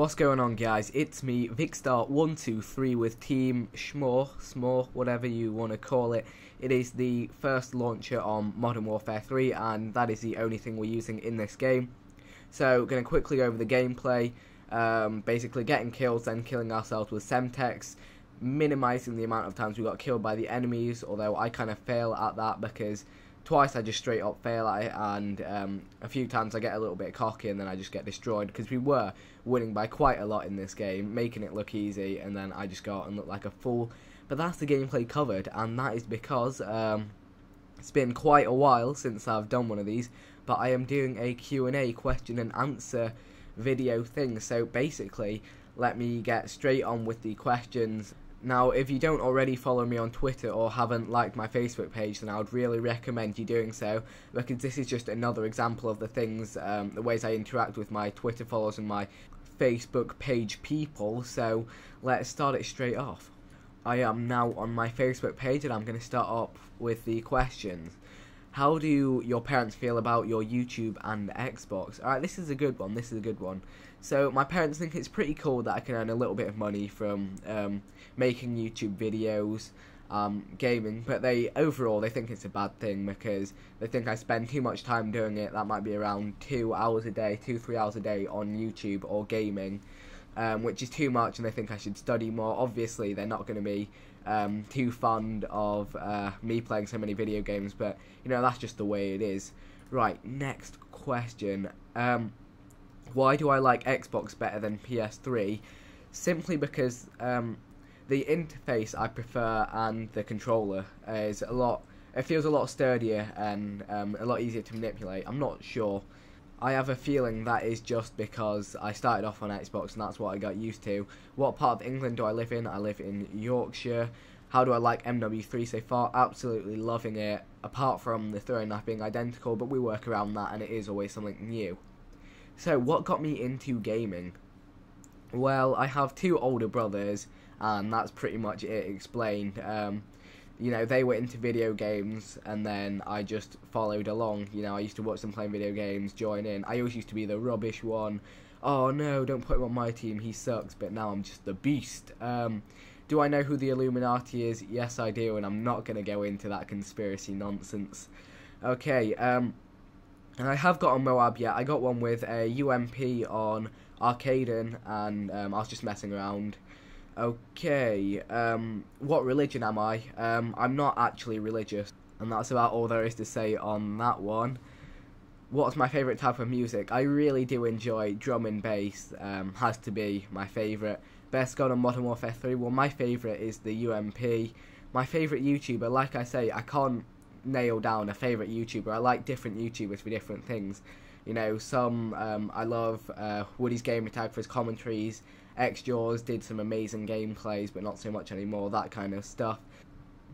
What's going on, guys? It's me, Vicstar123 with Team SMAW, whatever you want to call it. It is the first launcher on Modern Warfare 3, and that is the only thing we're using in this game. So, going to quickly go over the gameplay. Basically getting kills, then killing ourselves with Semtex, minimizing the amount of times we got killed by the enemies, although I kind of fail at that because twice I just straight up fail at it, and a few times I get a little bit cocky and then I just get destroyed, because we were winning by quite a lot in this game, making it look easy, and then I just go out and look like a fool. But that's the gameplay covered, and that is because it's been quite a while since I've done one of these, but I am doing a Q&A, question and answer video thing. So basically, let me get straight on with the questions. Now, if you don't already follow me on Twitter or haven't liked my Facebook page, then I would really recommend you doing so, because this is just another example of the things, the ways I interact with my Twitter followers and my Facebook page people. So let's start it straight off. I am now on my Facebook page, and I'm going to start up with the questions. How do your parents feel about your YouTube and Xbox? Alright, this is a good one. So, my parents think it's pretty cool that I can earn a little bit of money from making YouTube videos, gaming, but overall they think it's a bad thing, because they think I spend too much time doing it. That might be around 3 hours a day on YouTube or gaming, which is too much, and they think I should study more. Obviously, they're not going to be too fond of me playing so many video games, but you know, that's just the way it is. Right, next question. Why do I like Xbox better than PS3? Simply because the interface I prefer, and the controller is it feels a lot sturdier and a lot easier to manipulate. I'm not sure. I have a feeling that is just because I started off on Xbox and that's what I got used to. What part of England do I live in? I live in Yorkshire. How do I like MW3 so far? Absolutely loving it, apart from the throwing knife being identical, but we work around that and it is always something new. So, what got me into gaming? Well, I have 2 older brothers, and that's pretty much it explained. You know, they were into video games, and then I just followed along. You know, I used to watch them playing video games, join in. I always used to be the rubbish one. Oh no, don't put him on my team, he sucks. But now I'm just the beast. Do I know who the Illuminati is? Yes, I do, and I'm not going to go into that conspiracy nonsense. Okay, and I have got a MOAB yet. I got one with a UMP on Arcaden, and I was just messing around. Okay, what religion am I? I'm not actually religious, and that's about all there is to say on that one. What's my favourite type of music? I really do enjoy drum and bass, has to be my favourite. Best gun on Modern Warfare 3, well, my favourite is the UMP. My favourite YouTuber, like I say, I can't nail down a favourite YouTuber. I like different YouTubers for different things. You know, some, I love Woody's Gamertag for his commentaries. Xjaws did some amazing gameplays, but not so much anymore, that kind of stuff.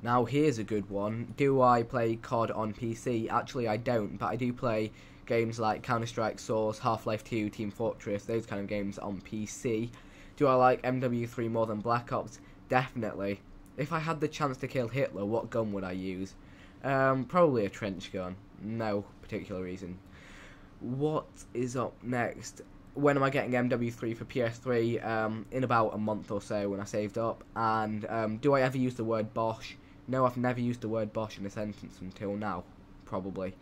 Now, here's a good one. Do I play COD on PC? Actually, I don't, but I do play games like Counter-Strike Source, Half-Life 2, Team Fortress, those kind of games on PC. Do I like MW3 more than Black Ops? Definitely. If I had the chance to kill Hitler, what gun would I use? Probably a trench gun. No particular reason. What is up next? When am I getting MW3 for PS3? In about a month or so, when I saved up. And do I ever use the word Bosch? No, I've never used the word Bosch in a sentence until now, probably.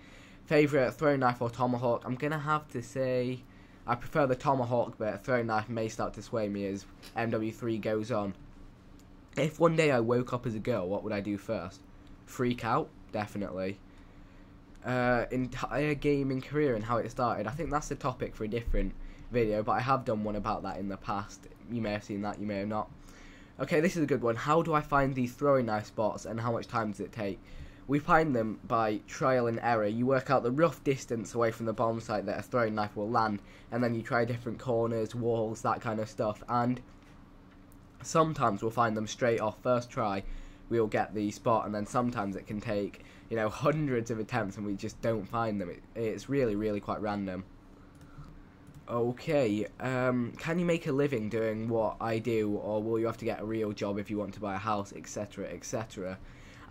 Favourite throwing knife or tomahawk? I'm going to have to say I prefer the tomahawk, but throwing knife may start to sway me as MW3 goes on. If one day I woke up as a girl, what would I do first? Freak out? Definitely. Entire gaming career and how it started. I think that's the topic for a different video, but I have done one about that in the past. You may have seen that, you may have not. Okay, this is a good one. How do I find these throwing knife spots, and how much time does it take? We find them by trial and error. You work out the rough distance away from the bomb site that a throwing knife will land, and then you try different corners, walls, that kind of stuff, and sometimes we'll find them straight off first try. We'll get the spot, and then sometimes it can take, you know, hundreds of attempts and we just don't find them. It's really, really quite random. Okay, can you make a living doing what I do, or will you have to get a real job if you want to buy a house, etc., etc.?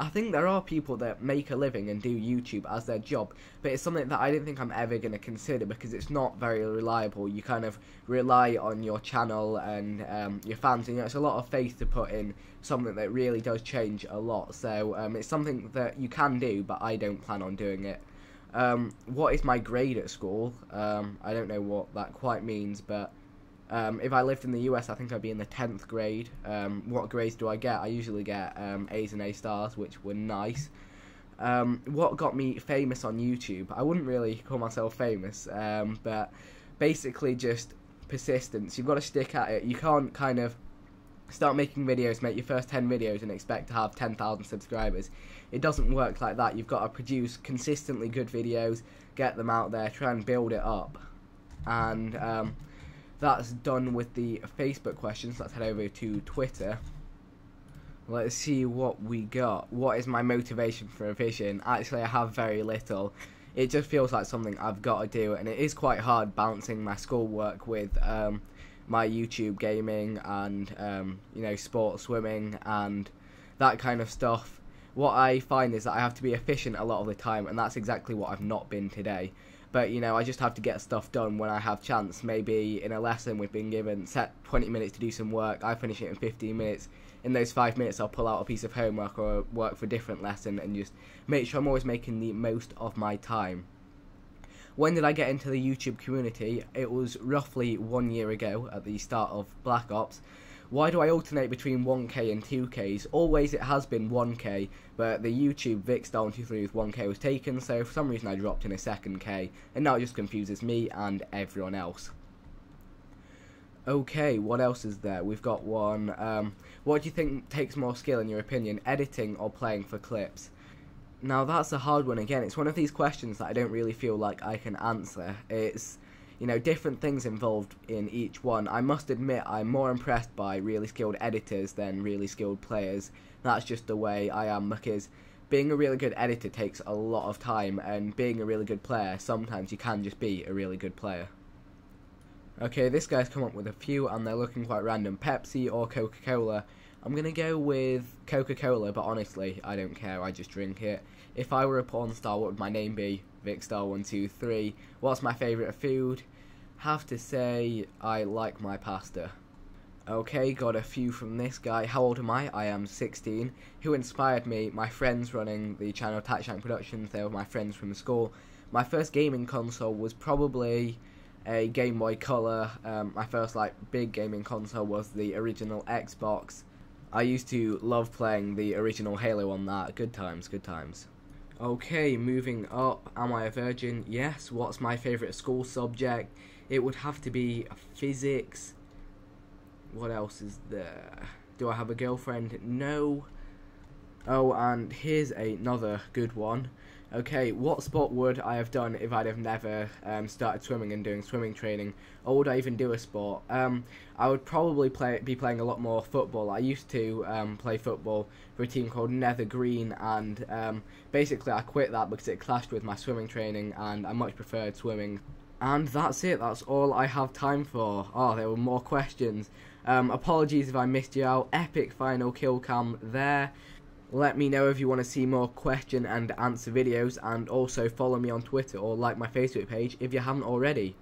I think there are people that make a living and do YouTube as their job, but it's something that I don't think I'm ever going to consider because it's not very reliable. You kind of rely on your channel and your fans, and it's a lot of faith to put in something that really does change a lot. So it's something that you can do, but I don't plan on doing it. What is my grade at school? I don't know what that quite means, but if I lived in the US, I think I'd be in the 10th grade. What grades do I get? I usually get A's and A stars, which were nice. What got me famous on YouTube? I wouldn't really call myself famous, but basically just persistence. You've got to stick at it. You can't kind of start making videos, make your first 10 videos and expect to have 10,000 subscribers. It doesn't work like that. You've got to produce consistently good videos, get them out there, try and build it up. And that's done with the Facebook questions. Let's head over to Twitter. Let's see what we got. What is my motivation for revision? Actually, I have very little. It just feels like something I've got to do, and it is quite hard balancing my schoolwork with my YouTube gaming and sports swimming and that kind of stuff. What I find is that I have to be efficient a lot of the time, and that's exactly what I've not been today. But, I just have to get stuff done when I have chance. Maybe in a lesson we've been given set 20 minutes to do some work. I finish it in 15 minutes. In those 5 minutes I'll pull out a piece of homework or work for a different lesson and just make sure I'm always making the most of my time. When did I get into the YouTube community? It was roughly 1 year ago at the start of Black Ops. Why do I alternate between 1k and 2ks? Always it has been 1k, but the YouTube Vicstar123 with 1k was taken, so for some reason I dropped in a 2nd k, and now it just confuses me and everyone else. Okay, what else is there? We've got one. What do you think takes more skill in your opinion, editing or playing for clips? Now that's a hard one again. It's one of these questions that I don't really feel like I can answer. It's different things involved in each one. I must admit I'm more impressed by really skilled editors than really skilled players. That's just the way I am, because being a really good editor takes a lot of time, and being a really good player, sometimes you can just be a really good player. Okay, this guy's come up with a few and they're looking quite random. Pepsi or Coca-Cola? I'm going to go with Coca-Cola, but honestly, I don't care, I just drink it. If I were a porn star, what would my name be? Vicstar123. What's my favourite food? Have to say, I like my pasta. Okay, got a few from this guy. How old am I? I am 16. Who inspired me? My friends running the channel Tatshank Productions. They were my friends from school. My first gaming console was probably a Game Boy Color. My first big gaming console was the original Xbox. I used to love playing the original Halo on that. Good times, good times. Okay, moving up. Am I a virgin? Yes. What's my favourite school subject? It would have to be physics. What else is there? Do I have a girlfriend? No. Oh, and here's another good one. Okay, what sport would I have done if I'd have never started swimming and doing swimming training? Or would I even do a sport? I would probably be playing a lot more football. I used to play football for a team called Nether Green, and basically I quit that because it clashed with my swimming training, and I much preferred swimming. And that's it, that's all I have time for. Oh, there were more questions. Apologies if I missed you out. Epic final kill cam there. Let me know if you want to see more question and answer videos, and also follow me on Twitter or like my Facebook page if you haven't already.